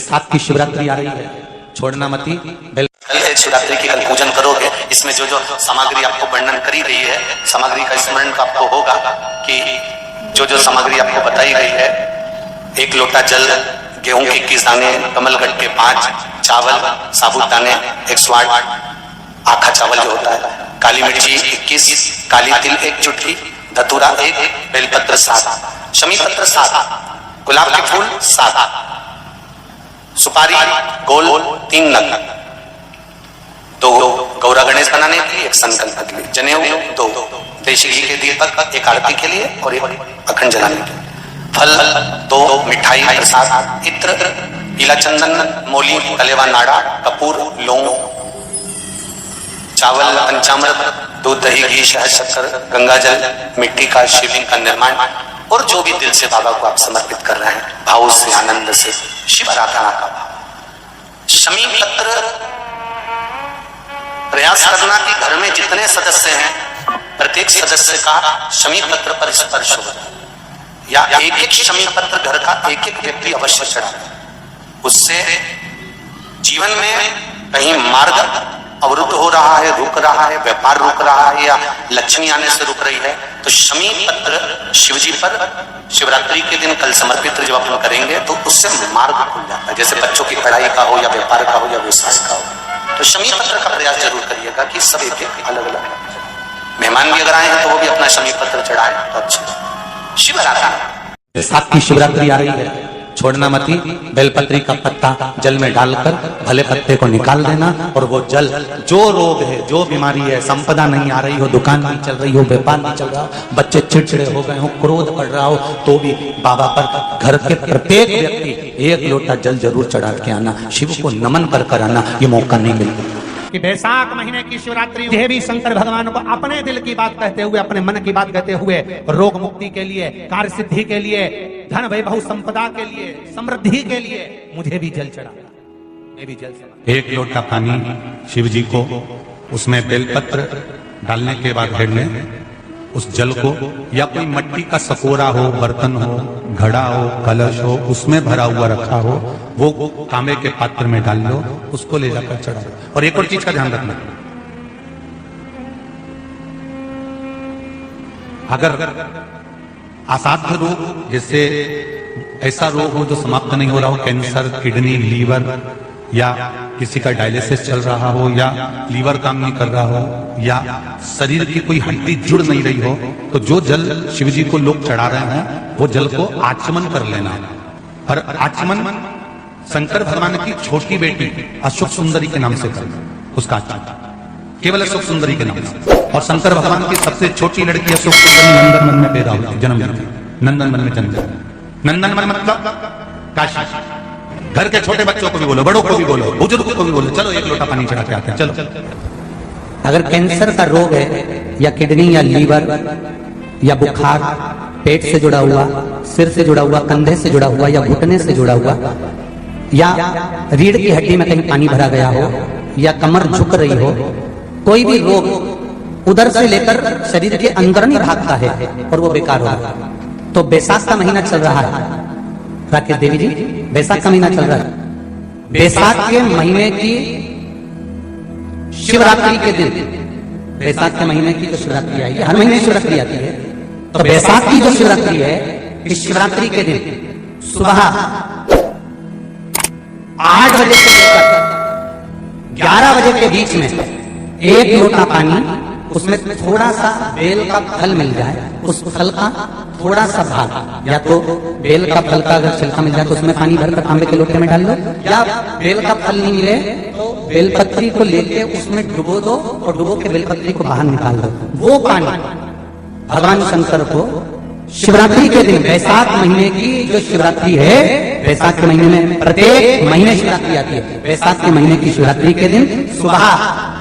साथ की शिवरात्रि आ रही है, छोड़ना मती। कल शिवरात्रि की कल पूजन करोगे, इसमें जो जो सामग्री आपको वर्णन करी गई है, सामग्री का स्मरण का आपको होगा कि जो जो सामग्री आपको बताई गई है, 1 लोटा जल, गेहूं के 21 दाने, कमलगट्टे 5, चावल साबुदाने 108, आखा चावल जो होता है, काली मिर्ची 21, काली तिल 1 चुटकी, धतूरा 1, बेलपत्र 7, शमी पत्र 7, गुलाब के फूल 7, सुपारी गोल 3 नग, 2 गौरा गणेश बनाने के लिए, 1 संकल्प के लिए, जनेऊ 2, देशी घी के दीपक 1 आरती के लिए और 1 अखंड जलाने के लिए, फल 2, मिठाई प्रसाद, इत्र, पीला चंदन, मोली, कलेवा नाड़ा, कपूर, लौंग, चावल, पंचामृत, दूध, दही, घी, शहद, शक्कर, गंगा जल, मिट्टी का शिवलिंग का निर्माण और जो भी दिल से बाबा को आप समर्पित कर रहे हैं, भाव से, आनंद से, शिव आराधना का भाव। शमी पत्र प्रयास करना कि घर में जितने सदस्य हैं, प्रत्येक सदस्य का शमी पत्र पर स्पर्श हो, या एक शमी पत्र घर का एक व्यक्ति अवश्य चढ़ा। उससे जीवन में कहीं मार्ग अवरुद्ध हो रहा है, रुक रहा है, व्यापार रुक रहा है, या लक्ष्मी आने से रुक रही है, तो शमी पत्र शिवजी पर शिवरात्रि के दिन कल समर्पित जब आप करेंगे तो उससे मार्ग खुल जाता है। जैसे बच्चों की पढ़ाई का हो, या व्यापार का हो, या व्यवसाय का हो, तो शमी पत्र का प्रयास जरूर करिएगा कि सब एक अलग अलग। मेहमान भी अगर आए हैं तो वो भी अपना शमी पत्र चढ़ाए तो अच्छा। शिव आराधना साथ की शिवरात्रि आ रही है, छोड़ना मती। बेलपत्री का पत्ता जल में डालकर भले पत्ते को निकाल देना, और वो जल, जो रोग है, जो बीमारी है, संपदा नहीं आ रही हो, दुकान नहीं चल रही हो, व्यापार नहीं चल रहा हो, बच्चे चिड़चिड़े हो गए हो, क्रोध पड़ रहा हो, तो भी बाबा पर घर के प्रत्येक व्यक्ति 1 लोटा जल जरूर चढ़ा के आना, शिव को नमन कर आना। ये मौका नहीं मिलता कि बैसाख महीने की शिवरात्रि यह भी शंकर भगवान को अपने दिल की बात कहते हुए, अपने मन की बात कहते हुए, रोग मुक्ति के लिए, कार्य सिद्धि के लिए, धन वैभव संपदा के लिए, समृद्धि के लिए मुझे भी जल चढ़ा, मैं भी जल चढ़ा। 1 लोटा पानी शिव जी को, उसमें बेलपत्र डालने के बाद हेड लें, उस जल को, या कोई मिट्टी का सकोरा हो, बर्तन हो, घड़ा हो, कलश हो, उसमें भरा हुआ रखा हो, वो तांबे के पात्र में डाल लो, उसको ले जाकर चढ़ा दो। और एक और चीज का ध्यान रखना, अगर असाध्य रोग, जैसे ऐसा रोग हो जो समाप्त नहीं हो रहा हो, कैंसर, किडनी, लीवर, या किसी का डायलिसिस चल रहा हो, या लीवर काम नहीं कर रहा हो, या शरीर की कोई हड्डी जुड़ नहीं रही हो, तो जो जल शिवजी को लोग चढ़ा रहे हैं, वो जल को आचमन कर लेना। और आचमन शंकर भगवान की छोटी बेटी अशोक सुंदरी के नाम से करना, उसका आचमन केवल अशोक सुंदरी के नाम से। और शंकर भगवान की सबसे छोटी लड़की अशोक सुंदरी नंदनवन में पैदा हुई, जन्म ली, नंदनवन में जन्म लिया। नंदनवन मतलब काशी। घर के छोटे बच्चों को भी बोलो, बड़ों को भी बोलो, बुजुर्गों को भी बोलो, चलो 1 लोटा पानी चढ़ा के आते हैं, चलो। अगर कैंसर का रोग है, या किडनी, या लीवर, या बुखार, पेट से जुड़ा हुआ, सिर से जुड़ा हुआ, कंधे से जुड़ा हुआ, या घुटने से जुड़ा हुआ, या रीढ़ की हड्डी में कहीं पानी भरा गया हो, या कमर झुक रही हो, कोई भी रोग उधर से लेकर शरीर के अंदर नहीं भागता है और वो बेकार होगा, तो बैसाख का महीना चल रहा है। राकेश देवी जी, बैसाख का महीना चल रहा है। बैसाख के महीने की शिवरात्रि के दिन, बैसाख के महीने की जो शिवरात्रि आएगी, हर महीने शिवरात्रि आती है, तो बैसाख की जो शिवरात्रि है, इस शिवरात्रि के दिन सुबह 8 बजे से लेकर 11 बजे के बीच में 1 लोटा पानी, उसमें थोड़ा सा बेल का फल मिल जाए, उस फल का थोड़ा सा भाग, या तो बेल का फल का अगर छिलका मिल जाए तो उसमें पानी भरकर तांबे के लोटे में डाल लो, या बेल का फल नहीं मिले तो बेलपत्री को लेके उसमें डुबो दो, और डुबो के बेलपत्री को बाहर निकाल दो। वो पानी भगवान शंकर को शिवरात्रि के दिन, बैसाख महीने की जो शिवरात्रि है, बैसाख के महीने में प्रत्येक महीने शिवरात्रि आती है, बैसाख के महीने की शिवरात्रि के दिन सुबह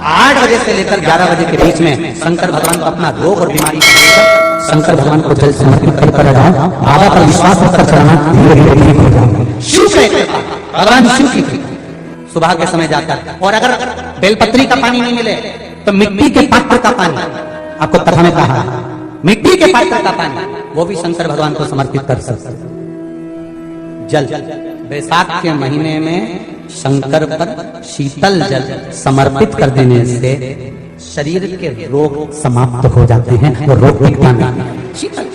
8 बजे से लेकर 11 बजे के बीच में शंकर भगवान को अपना रोग और बीमारी शंकर भगवान को जल समर्पित कर जाओ, बाबा पर विश्वास रखकर चढ़ाना, धीरे धीरे ठीक हो जाओगे। शिव से भगवान शिव की सुबह के समय जाकर, और अगर बेलपत्री का पानी नहीं मिले तो मिट्टी के पात्र का पानी, आपको कथा में कहा, मिट्टी के पात्र का पानी, वो भी शंकर भगवान को समर्पित कर सकते। जल वैशाख के महीने में शंकर पर शीतल जल समर्पित कर देने से शरीर के रोग समाप्त हो जाते हैं, वो रोग टिकता नहीं। शीतल,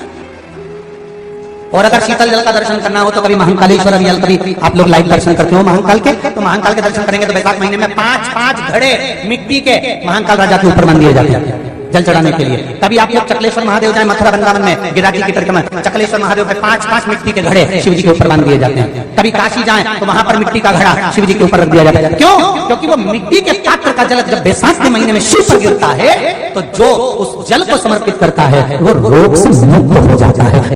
और अगर शीतल जल का दर्शन करना हो तो कभी महाकालेश्वर अभियान, कभी आप लोग लाइव दर्शन करते हो महाकाल के, तो महाकाल के दर्शन करेंगे तो वैशाख महीने में 5-5 घड़े मिट्टी के महाकाल राजा के ऊपर बन दिए जाते हैं जल चढ़ाने के लिए। कभी आप लोग चकलेश्वर महादेव जाए मथुरा वृंदावन में गिरिराज की परिक्रमा, चकलेश्वर महादेव के 5-5 मिट्टी के घड़े शिव जी के ऊपर बांध दिए जाते हैं। कभी काशी जाएं तो वहां पर मिट्टी का घड़ा शिव जी के ऊपर रख दिया जाता है। क्यों? क्योंकि वो मिट्टी के पात्र का जल जब वैशाख के महीने में शिव पर गिरता है तो जो उस जल को समर्पित करता है वो रोग से मुक्त हो जाता है।